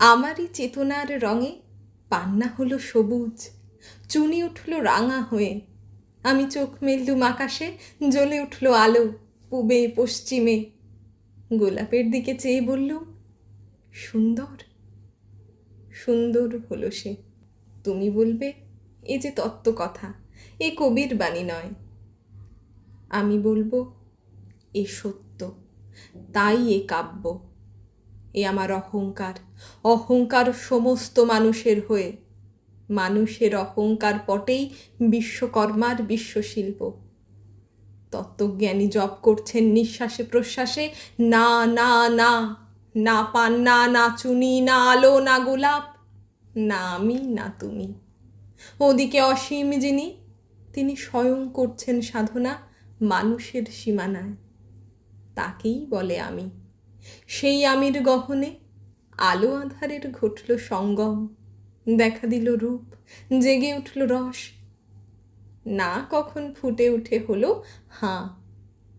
আমারই চেতনার রঙে পান্না হলো সবুজ, চুনি উঠল রাঙা হয়ে। আমি চোখ মেললুম আকাশে, জ্বলে উঠল আলো পূবে পশ্চিমে। গোলাপের দিকে চেয়ে বললুম, সুন্দর। সুন্দর হলো সে। তুমি বলবে, এ যে তত্ত্ব কথা, এ কবির বাণী নয়। আমি বলবো, এ সত্য, তাই এ কাব্য। এ আমার অহংকার, অহংকার সমস্ত মানুষের হয়ে। মানুষের অহংকার পটেই বিশ্বকর্মার বিশ্বশিল্প। তত্ত্বজ্ঞানী জপ করছেন নিঃশ্বাসে প্রশ্বাসে, না না না, না পান্না, না চুনি, না আলো, না গোলাপ, না আমি, না তুমি। ওদিকে অসীম যিনি, তিনি স্বয়ং করছেন সাধনা মানুষের সীমানায়। তাকেই বলে আমি। সেই আমির গহনে আলো আঁধারের ঘটল সঙ্গম, দেখা দিল রূপ, জেগে উঠল রস। না কখন ফুটে উঠে হলো হাঁ,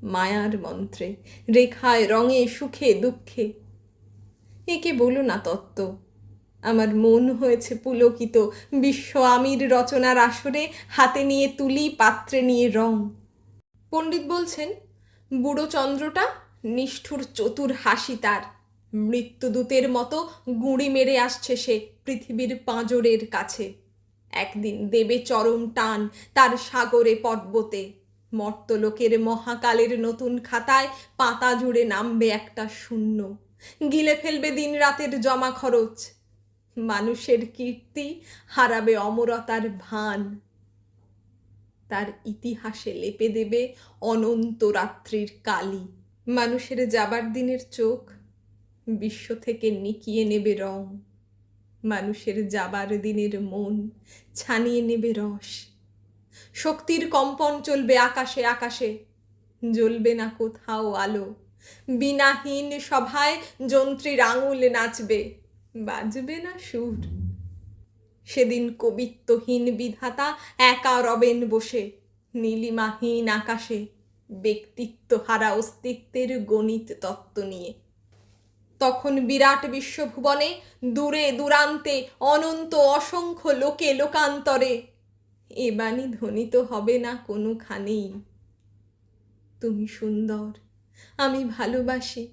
মায়ার মন্ত্রে, রেখায়, রঙে, সুখে, দুঃখে। একে বলো না তত্ত্ব। আমার মন হয়েছে পুলকিত বিশ্ব আমির রচনার আসরে, হাতে নিয়ে তুলি, পাত্রে নিয়ে রং। পণ্ডিত বলছেন, বুড়ো চন্দ্রটা নিষ্ঠুর চতুর হাসি তার। মৃত্যুদূতের মতো গুঁড়ি মেরে আসছে সে পৃথিবীর পাঁজরের কাছে। একদিন দেবে চরম টান তার সাগরে পর্বতে। মর্তলোকের মহাকালের নতুন খাতায় পাতা জুড়ে নামবে একটা শূন্য। গিলে ফেলবে দিন রাতের জমা খরচ। মানুষের কীর্তি হারাবে অমরতার ভান। তার ইতিহাসে লেপে দেবে অনন্ত রাত্রির কালি। মানুষের যাবার দিনের চোখ বিশ্ব থেকে নিকিয়ে নেবে রং। মানুষের যাবার দিনের মন ছানিয়ে নেবে রস। শক্তির কম্পন চলবে আকাশে আকাশে, জ্বলবে না কোথাও আলো। বিনাহীন সভায় যন্ত্রীর আঙুল নাচবে, বাজবে না সুর। সেদিন কবিত্বহীন বিধাতা একা রবেন বসে নীলিমাহীন আকাশে, ব্যক্তিত্ব হারা অস্তিত্বের গণিত তত্ত্ব নিয়ে। তখন বিরাট বিশ্বভুবনে দূরে দূরান্তে অনন্ত অসংখ্য লোকে লোকান্তরে এ বাণী ধ্বনিত হবে না কোনোখানেই, তুমি সুন্দর, আমি ভালোবাসি।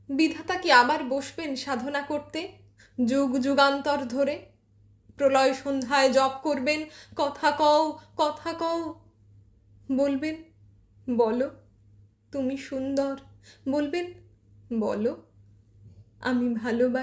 বিধাতা কি আবার বসবেন সাধনা করতে যুগ যুগান্তর ধরে? প্রলয় সন্ধ্যায় জপ করবেন, কথা কও, কথা কও। বলবেন, বলো তুমি সুন্দর। বলবেন, বলো আমি ভালোবাসি।